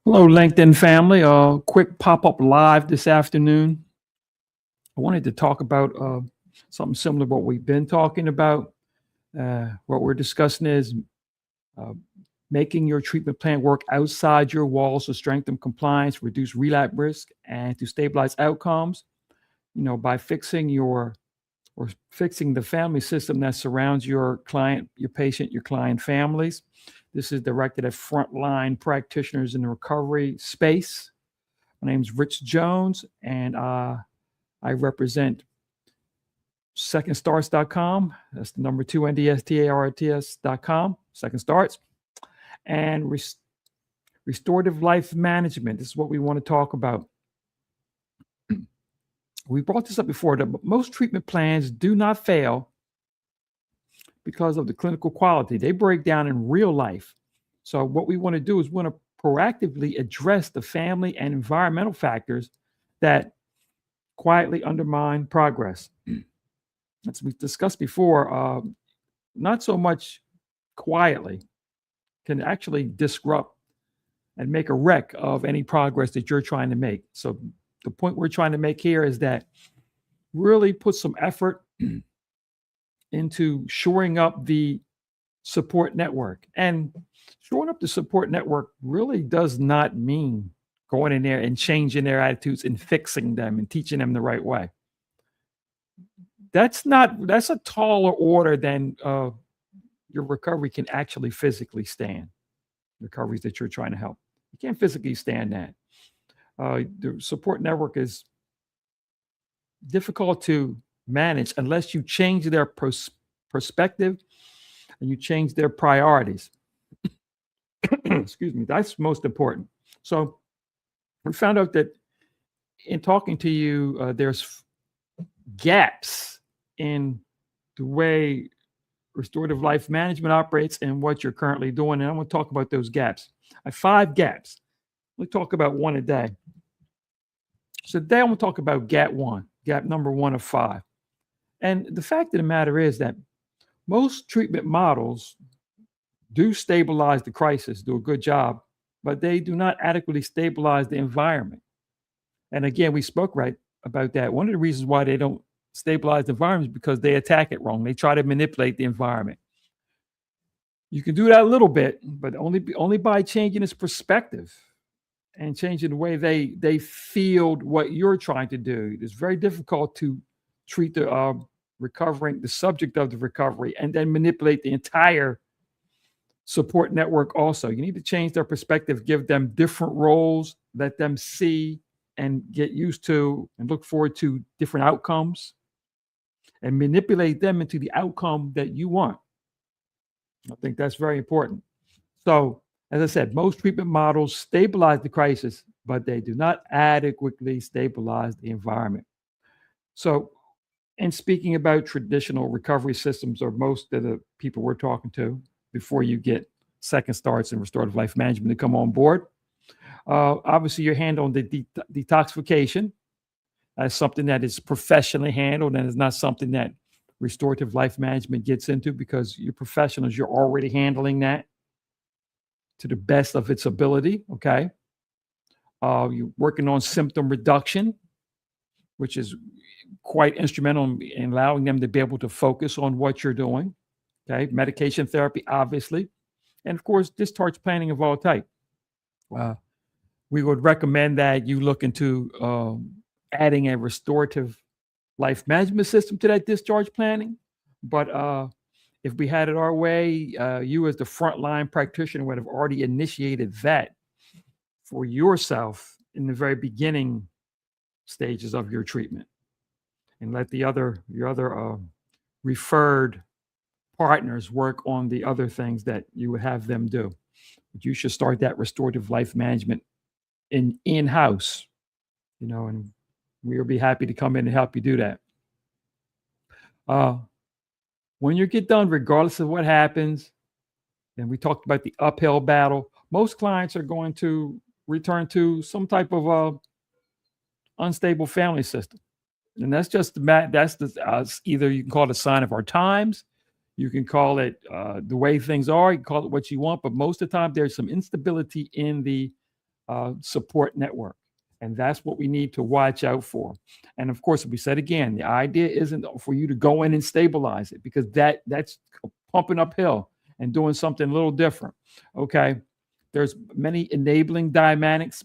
Hello, LinkedIn family. Quick pop up live this afternoon. I wanted to talk about something similar to what we've been talking about. What we're discussing is uh, making your treatment plan work outside your walls to strengthen compliance, reduce relapse risk, and to stabilize outcomes. By fixing the family system that surrounds your client, your patient, your client families. This is directed at frontline practitioners in the recovery space. My name is Rich Jones, and I represent secondstarts.com. That's the number two, NDSTARTS.com, Second Starts. And restorative life management. This is what we want to talk about. We brought this up before, that most treatment plans do not fail because of the clinical quality. They break down in real life. So what we want to do is we want to proactively address the family and environmental factors that quietly undermine progress. As we discussed before, not so much quietly can actually disrupt and make a wreck of any progress that you're trying to make. So the point we're trying to make here is that really put some effort into shoring up the support network. And shoring up the support network really does not mean going in there and changing their attitudes and fixing them and teaching them the right way. That's a taller order than your recovery can actually physically stand. Recoveries that you're trying to help. You can't physically stand that. The support network is difficult to manage unless you change their perspective and you change their priorities. Excuse me, that's most important. So we found out that in talking to you, there's gaps in the way restorative life management operates and what you're currently doing. And I'm going to talk about those gaps. I have 5 gaps. We'll talk about one a day. So today I'm going to talk about gap number 1 of 5. And the fact of the matter is that most treatment models do stabilize the crisis, do a good job, but they do not adequately stabilize the environment. And again, we spoke right about that. One of the reasons why they don't stabilize the environment is because they attack it wrong. They try to manipulate the environment. You can do that a little bit, but only by changing its perspective and changing the way they field what you're trying to do. It's very difficult to treat the subject of the recovery, and then manipulate the entire support network also. You need to change their perspective, give them different roles, let them see and get used to and look forward to different outcomes, and manipulate them into the outcome that you want. I think that's very important. So, as I said, most treatment models stabilize the crisis, but they do not adequately stabilize the environment. So, in speaking about traditional recovery systems, or most of the people we're talking to, before you get Second Starts and restorative life management to come on board, obviously you're handling the detoxification. That's something that is professionally handled, and is not something that restorative life management gets into, because you're professionals, you're already handling that to the best of its ability. Okay. You're working on symptom reduction, which is quite instrumental in allowing them to be able to focus on what you're doing. Okay. Medication therapy, obviously. And of course, discharge planning of all type. We would recommend that you look into adding a restorative life management system to that discharge planning. But if we had it our way, you as the frontline practitioner would have already initiated that for yourself in the very beginning stages of your treatment, and let your other referred partners work on the other things that you would have them do. But you should start that restorative life management in-house, and we'll be happy to come in and help you do that. When you get done, regardless of what happens, and we talked about the uphill battle, most clients are going to return to some type of unstable family system. And that's just either you can call it a sign of our times, you can call it the way things are, you can call it what you want, but most of the time there's some instability in the support network. And that's what we need to watch out for. And of course, we said again, the idea isn't for you to go in and stabilize it, because that's pumping uphill and doing something a little different. Okay. There's many enabling dynamics,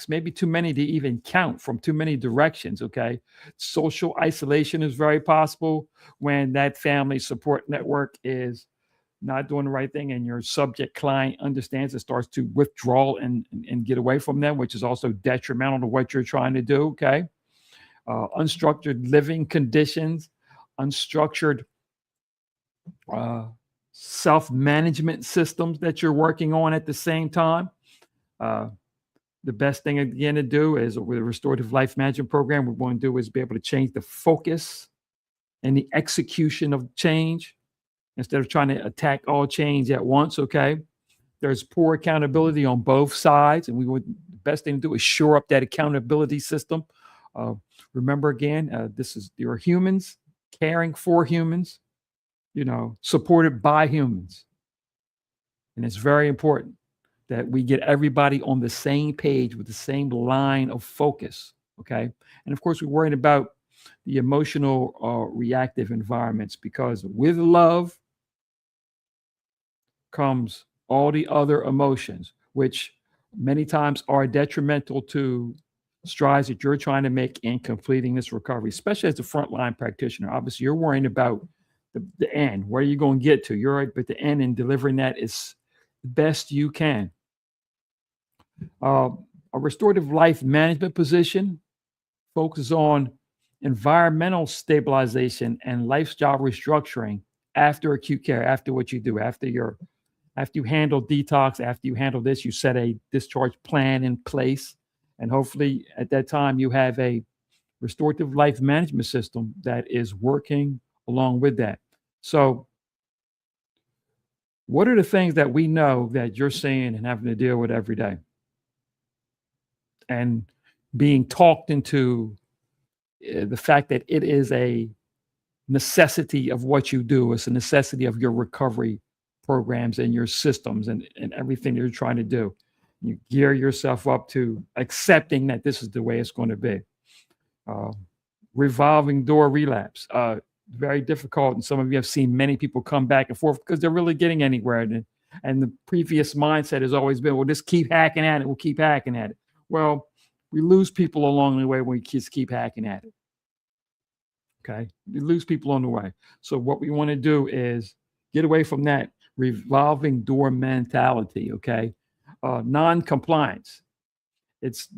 maybe too many to even count from too many directions. Okay. Social isolation is very possible when that family support network is not doing the right thing and your subject client understands, it starts to withdraw and get away from them, which is also detrimental to what you're trying to do. Okay. Unstructured living conditions, unstructured uh, self-management systems that you're working on at the same time. Uh, the best thing again to do is with a restorative life management program, we want to do is be able to change the focus and the execution of change instead of trying to attack all change at once. Okay. There's poor accountability on both sides. And the best thing to do is shore up that accountability system. Uh, remember again, there are humans caring for humans, supported by humans. And it's very important that we get everybody on the same page with the same line of focus. Okay. And of course, we're worried about the emotional reactive environments, because with love comes all the other emotions, which many times are detrimental to strides that you're trying to make in completing this recovery, especially as a frontline practitioner. Obviously, you're worrying about the end. Where are you going to get to? You're right, but the end and delivering that is the best you can. A restorative life management position focuses on environmental stabilization and lifestyle restructuring after acute care, after what you do, after you handle detox, after you handle this, you set a discharge plan in place. And hopefully at that time, you have a restorative life management system that is working along with that. So, what are the things that we know that you're seeing and having to deal with every day? And being talked into the fact that it is a necessity of what you do, it's a necessity of your recovery programs and your systems and everything you're trying to do. You gear yourself up to accepting that this is the way it's going to be. Uh, Revolving door relapse, very difficult. And some of you have seen many people come back and forth because they're really getting anywhere. And the previous mindset has always been, well, just keep hacking at it. We'll keep hacking at it. Well, we lose people along the way when we just keep hacking at it. Okay. You lose people on the way. So what we want to do is get away from that revolving door mentality. Okay. Non-compliance. It's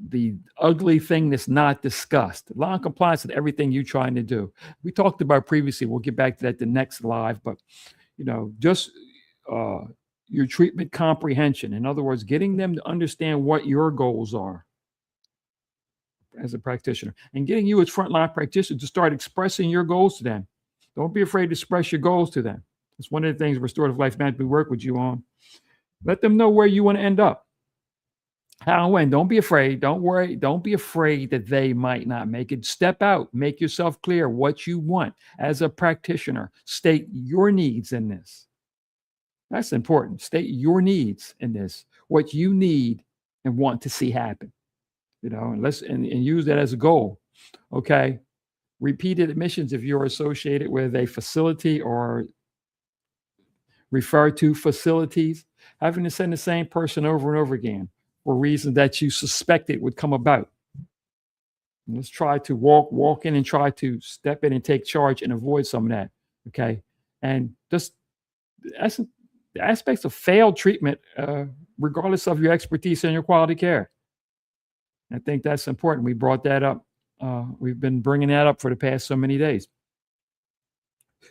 the ugly thing that's not discussed. Non-compliance with everything you're trying to do. We talked about previously. We'll get back to that the next live, but just your treatment comprehension. In other words, getting them to understand what your goals are as a practitioner, and getting you as frontline practitioner to start expressing your goals to them. Don't be afraid to express your goals to them. It's one of the things restorative life management work with you on. Let them know where you want to end up. How and when. Don't be afraid. Don't worry. Don't be afraid that they might not make it. Step out. Make yourself clear what you want as a practitioner. State your needs in this. That's important. State your needs in this, what you need and want to see happen. And use that as a goal. Okay. Repeated admissions if you're associated with a facility or refer to facilities, having to send the same person over and over again for reasons that you suspected would come about. And let's try to walk in and try to step in and take charge and avoid some of that. Okay. And just the aspects of failed treatment, regardless of your expertise and your quality care. I think that's important. We brought that up. We've been bringing that up for the past so many days.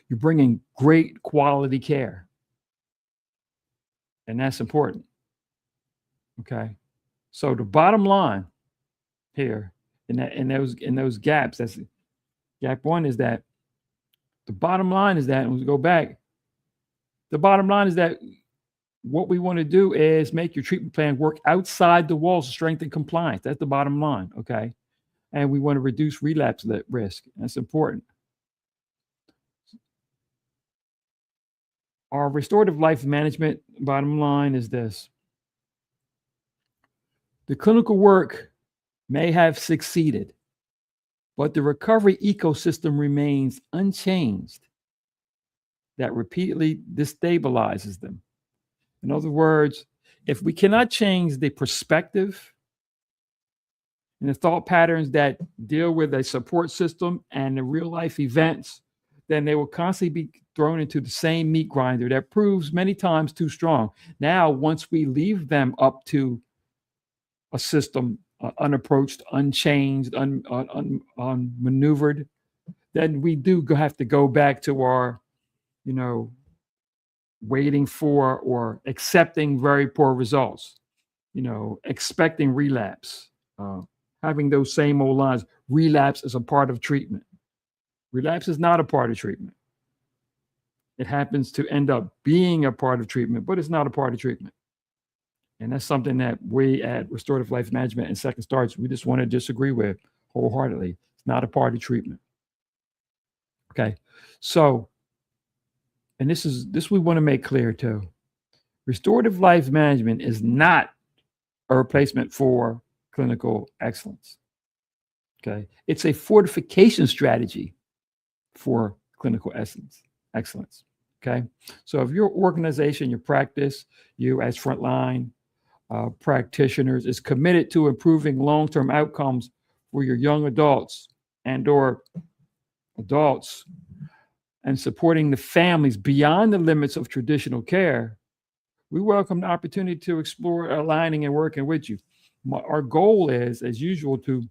You're bringing great quality care, and that's important. Okay, so the bottom line here in those gaps, that's gap one, is that the bottom line is that, and we go back. The bottom line is that what we want to do is make your treatment plan work outside the walls of strength and compliance. That's the bottom line. Okay. And we want to reduce relapse risk. That's important. Our restorative life management bottom line is this: the clinical work may have succeeded, but the recovery ecosystem remains unchanged. That repeatedly destabilizes them. In other words, if we cannot change the perspective and the thought patterns that deal with a support system and the real life events, then they will constantly be thrown into the same meat grinder that proves many times too strong. Now, once we leave them up to a system unapproached, unchanged, unmaneuvered, then we do have to go back to our, you know, waiting for or accepting very poor results, expecting relapse, uh, having those same old lines. Relapse is a part of treatment. Relapse is not a part of treatment. It happens to end up being a part of treatment, but it's not a part of treatment. And that's something that we at Restorative Life Management and Second Starts, we just want to disagree with wholeheartedly. It's not a part of treatment. Okay. So, and this we want to make clear too. Restorative life management is not a replacement for clinical excellence. Okay. It's a fortification strategy for clinical excellence. Okay. So if your organization, your practice, you as frontline practitioners is committed to improving long-term outcomes for your young adults and or adults and supporting the families beyond the limits of traditional care, we welcome the opportunity to explore aligning and working with you. Our goal is, as usual, to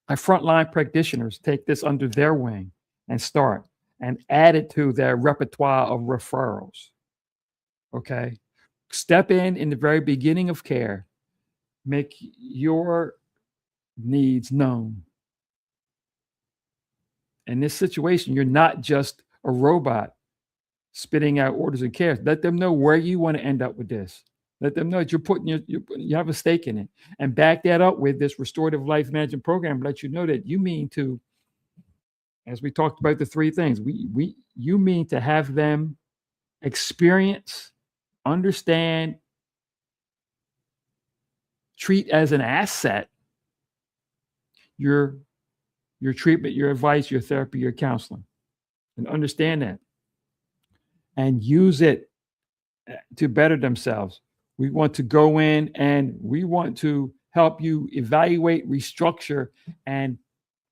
our frontline practitioners take this under their wing and start and add it to their repertoire of referrals. Okay. Step in the very beginning of care, make your needs known. In this situation, you're not just a robot spitting out orders of care. Let them know where you want to end up with this. Let them know that you have a stake in it, and back that up with this restorative life management program. Let you know that you mean to, as we talked about the three things, you mean to have them experience, understand, treat as an asset your treatment, your advice, your therapy, your counseling, and understand that and use it to better themselves. We want to go in and we want to help you evaluate, restructure, and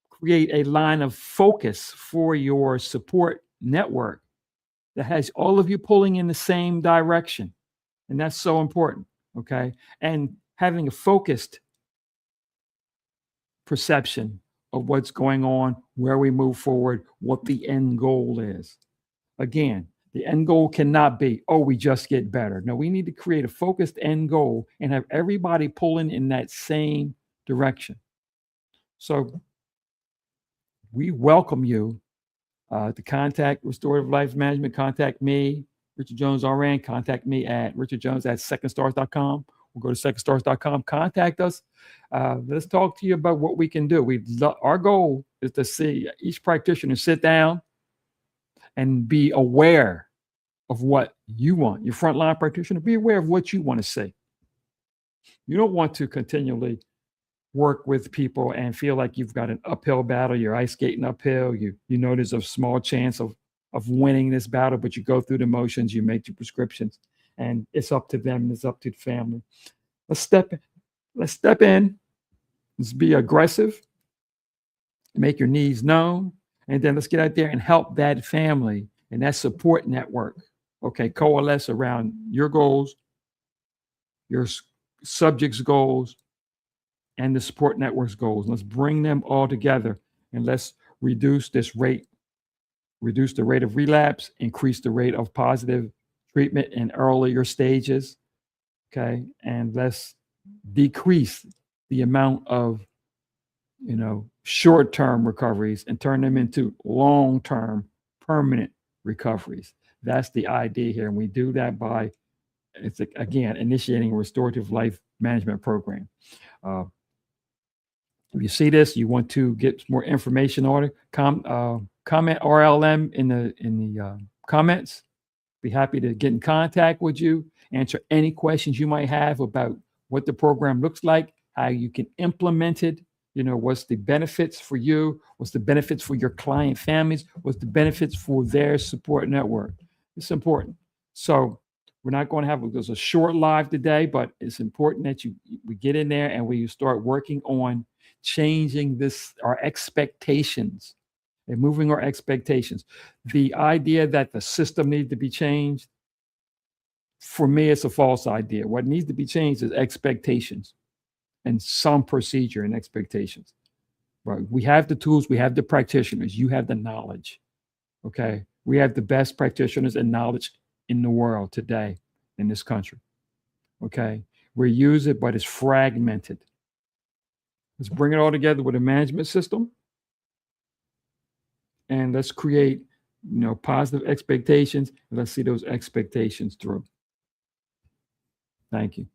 create a line of focus for your support network that has all of you pulling in the same direction. And that's so important. Okay. And having a focused perception of what's going on, where we move forward, what the end goal is. Again, the end goal cannot be, oh, we just get better. No, we need to create a focused end goal and have everybody pulling in that same direction. So we welcome you to contact Restorative Life Management. Contact me, Richard Jones RN. Contact me at richardjones@secondstars.com. We'll go to secondstars.com. Contact us. Let's talk to you about what we can do. Our goal is to see each practitioner sit down and be aware of what you want. Your frontline practitioner, be aware of what you want to see. You don't want to continually work with people and feel like you've got an uphill battle. You're ice skating uphill. You know there's a small chance of winning this battle, but you go through the motions. You make your prescriptions, and it's up to them. It's up to the family. Let's step in. Let's be aggressive. Make your needs known, and then let's get out there and help that family and that support network. Okay, coalesce around your goals, your subject's goals, and the support network's goals. Let's bring them all together and let's reduce the rate of relapse, increase the rate of positive treatment in earlier stages. Okay, and let's decrease the amount of short-term recoveries and turn them into long-term permanent recoveries. That's the idea here. And we do that by, again, initiating a restorative life management program. If you see this, you want to get more information on it, comment RLM in the comments. Be happy to get in contact with you, answer any questions you might have about what the program looks like, how you can implement it. What's the benefits for you? What's the benefits for your client families? What's the benefits for their support network? It's important. So we're not going to there's a short live today, but it's important that we get in there and we start working on changing our expectations and moving our expectations. The idea that the system needs to be changed, for me, it's a false idea. What needs to be changed is expectations and some procedure and expectations. Right? We have the tools, we have the practitioners, you have the knowledge. Okay. We have the best practitioners and knowledge in the world today in this country. Okay. We use it, but it's fragmented. Let's bring it all together with a management system. And let's create, positive expectations. And let's see those expectations through. Thank you.